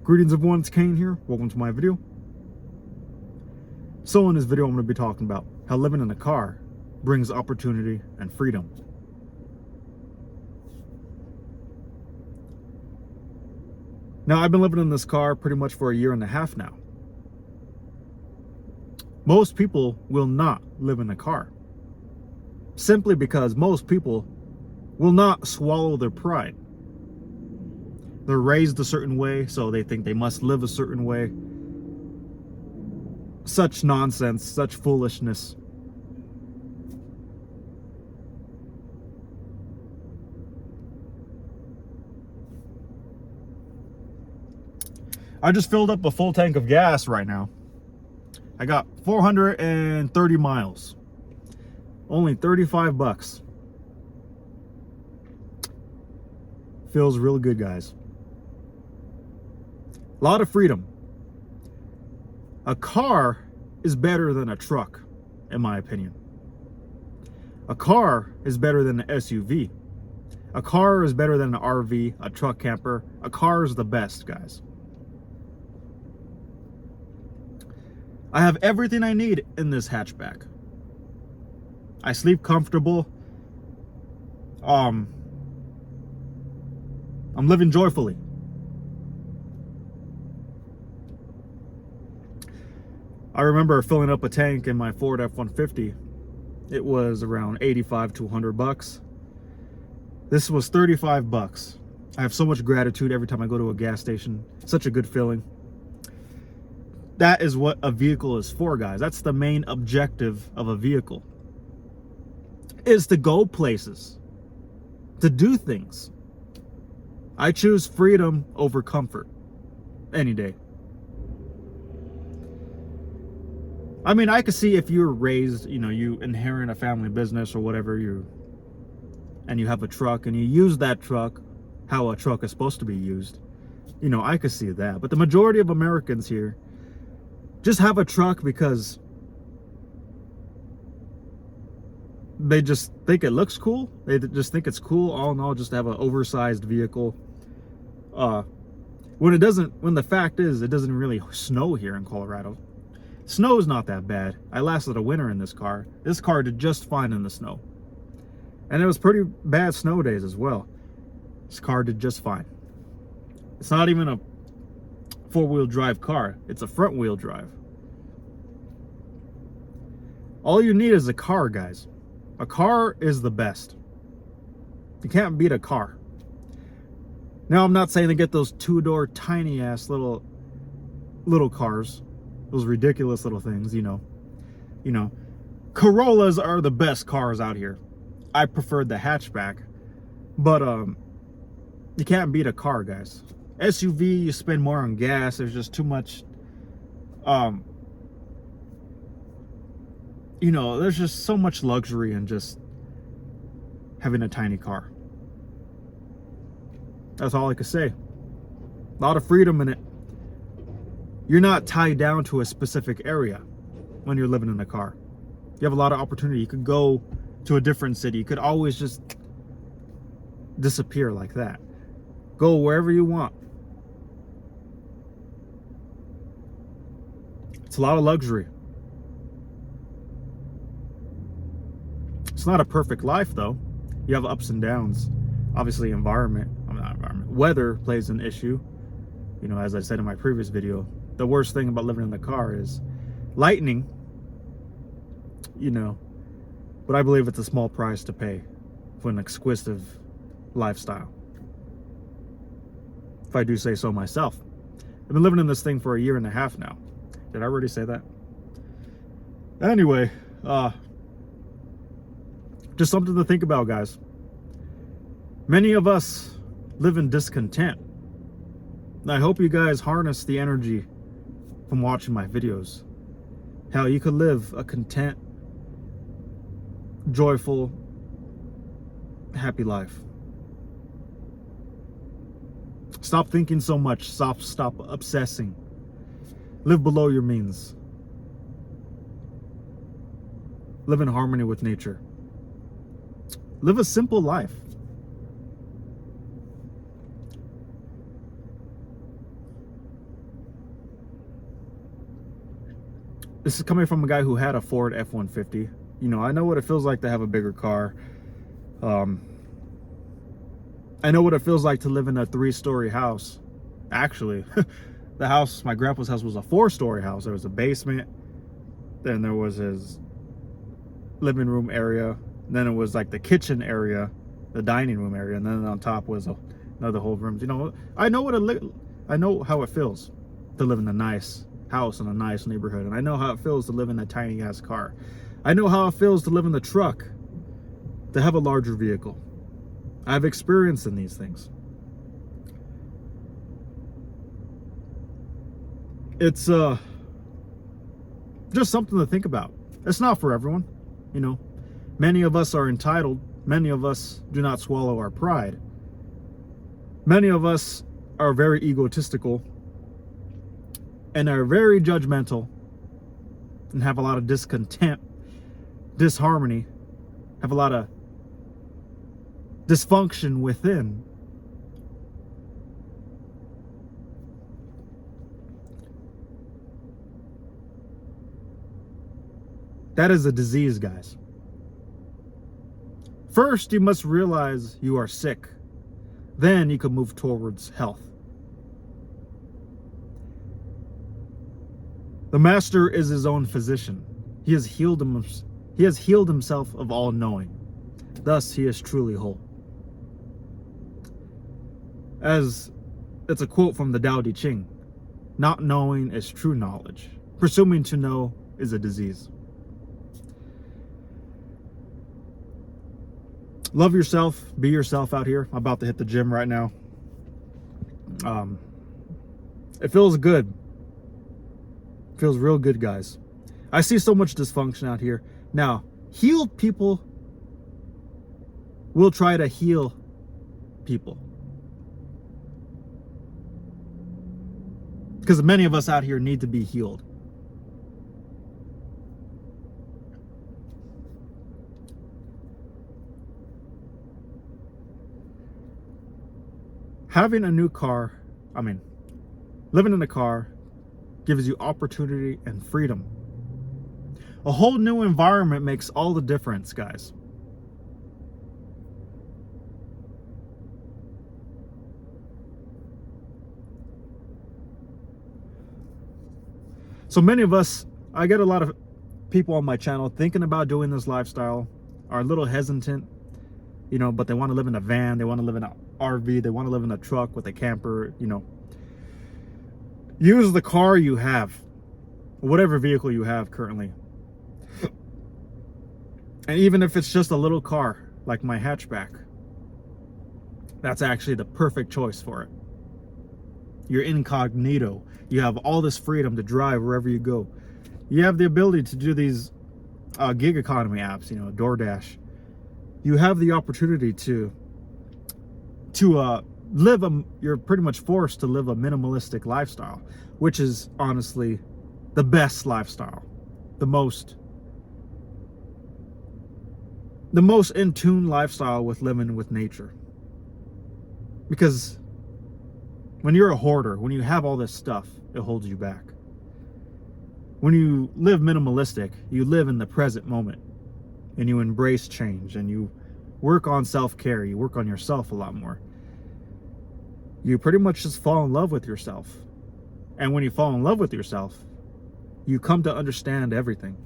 Greetings everyone, it's Cain here. Welcome to my video. So in this video I'm going to be talking about how living in a car brings opportunity and freedom. Now I've been living in this car pretty much for a year and a half now. Most people will not live in a car simply because most people will not swallow their pride. They're raised a certain way, so they think they must live a certain way. Such nonsense, such foolishness. I just filled up a full tank of gas right now. I got 430 miles. Only 35 bucks. Feels real good, guys. A lot of freedom. A car is better than a truck, in my opinion. A car is better than an SUV. A car is better than an RV, a truck camper. A car is the best, guys. I have everything I need in this hatchback. I sleep comfortable. I'm living joyfully. I remember filling up a tank in my Ford F-150. It was around 85 to 100 bucks. This was 35 bucks. I have so much gratitude every time I go to a gas station. Such a good feeling. That is what a vehicle is for, guys. That's the main objective of a vehicle. Is to go places. To do things. I choose freedom over comfort. Any day. I mean, I could see if you're raised, you inherit a family business or whatever, and you have a truck and you use that truck how a truck is supposed to be used. I could see that. But the majority of Americans here just have a truck because they just think it looks cool. They just think it's cool, all in all, just to have an oversized vehicle. When the fact is, it doesn't really snow here in Colorado. Snow is not that bad. I lasted a winter in this car. This car did just fine in the snow. And it was pretty bad snow days as well. This car did just fine. It's not even a four-wheel drive car. It's a front-wheel drive. All you need is a car, guys. A car is the best. You can't beat a car. Now, I'm not saying to get those two-door, tiny-ass little cars. Those ridiculous little things, Corollas are the best cars out here. I preferred the hatchback. But, you can't beat a car, guys. SUV, you spend more on gas. There's just too much, there's just so much luxury in just having a tiny car. That's all I could say. A lot of freedom in it. You're not tied down to a specific area when you're living in a car. You have a lot of opportunity. You could go to a different city. You could always just disappear like that. Go wherever you want. It's a lot of luxury. It's not a perfect life, though. You have ups and downs. Obviously, weather plays an issue. As I said in my previous video, the worst thing about living in the car is lightning, but I believe it's a small price to pay for an exquisite lifestyle. If I do say so myself. I've been living in this thing for a year and a half now. Did I already say that? Anyway, just something to think about, guys. Many of us live in discontent. And I hope you guys harness the energy from watching my videos. How you could live a content, joyful, happy life. Stop thinking so much. Stop obsessing. Live below your means. Live in harmony with nature. Live a simple life. This is coming from a guy who had a Ford F-150. You know, I know what it feels like to have a bigger car. I know what it feels like to live in a 3-story house. Actually, the house, my grandpa's house, was a 4-story house. There was a basement, then there was his living room area, then it was like the kitchen area, the dining room area, and then on top was another whole room. You know, I know how it feels to live in a nice house in a nice neighborhood, and I know how it feels to live in a tiny ass car. I know how it feels to live in the truck, to have a larger vehicle. I've experienced in these things. It's just something to think about. It's not for everyone, you know. Many of us are entitled. Many of us do not swallow our pride. Many of us are very egotistical and are very judgmental and have a lot of discontent, disharmony, have a lot of dysfunction within. That is a disease, guys. First, you must realize you are sick. Then you can move towards health. The master is his own physician. He has healed himself of all knowing. Thus, he is truly whole. As it's a quote from the Tao Te Ching, not knowing is true knowledge. Presuming to know is a disease. Love yourself. Be yourself out here. I'm about to hit the gym right now. It feels good. It feels real good, guys. I see so much dysfunction out here. Now, healed people will try to heal people. Because many of us out here need to be healed. Having a new car, living in a car gives you opportunity and freedom. A whole new environment makes all the difference, guys. So many of us, I get a lot of people on my channel thinking about doing this lifestyle, are a little hesitant, you know, but they want to live in a van, they want to live in an RV, they want to live in a truck with a camper, you know. Use the car you have, whatever vehicle you have currently. And even if it's just a little car, like my hatchback, that's actually the perfect choice for it. You're incognito. You have all this freedom to drive wherever you go. You have the ability to do these gig economy apps, you know, DoorDash. You have the opportunity to live you're pretty much forced to live a minimalistic lifestyle, which is honestly the best lifestyle, the most in tune lifestyle with living with nature. Because when you're a hoarder, when you have all this stuff, it holds you back. When you live minimalistic, you live in the present moment and you embrace change and you work on self-care, you work on yourself a lot more. You pretty much just fall in love with yourself. And when you fall in love with yourself, you come to understand everything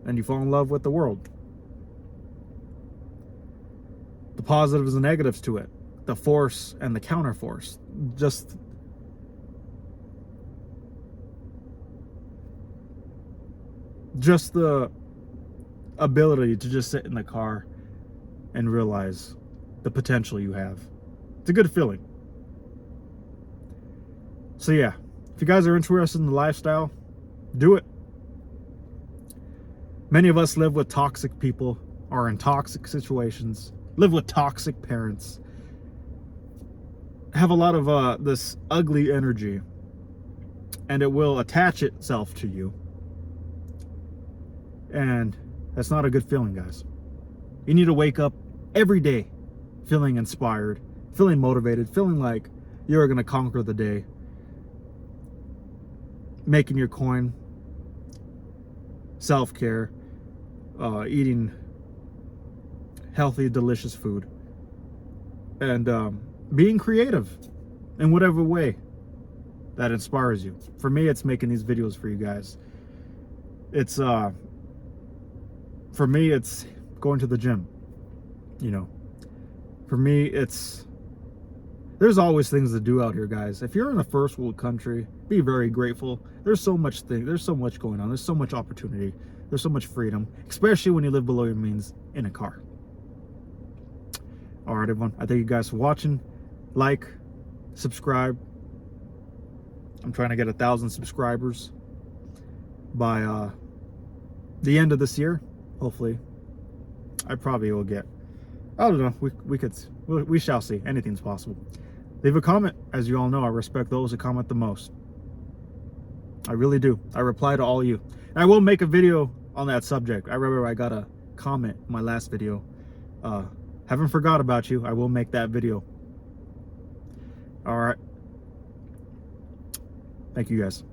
and you fall in love with the world. The positives and negatives to it, the force and the counterforce, just the ability to just sit in the car and realize the potential you have. It's a good feeling. So yeah, if you guys are interested in the lifestyle, do it. Many of us live with toxic people, are in toxic situations, live with toxic parents, have a lot of this ugly energy, and it will attach itself to you. And that's not a good feeling, guys. You need to wake up every day feeling inspired, feeling motivated, feeling like you're going to conquer the day, making your coin, self-care, eating healthy, delicious food, and being creative in whatever way that inspires you. For me, it's making these videos for you guys. It's for me, it's going to the gym. You know, for me, there's always things to do out here, guys. If you're in a first world country, be very grateful. There's so much going on. There's so much opportunity. There's so much freedom, especially when you live below your means in a car. All right, everyone. I thank you guys for watching. Like, subscribe. I'm trying to get 1,000 subscribers by the end of this year. Hopefully, I probably will get. I don't know. We shall see. Anything's possible. Leave a comment. As you all know, I respect those who comment the most. I really do. I reply to all of you. And I will make a video on that subject. I remember I got a comment in my last video. Haven't forgot about you. I will make that video. All right. Thank you, guys.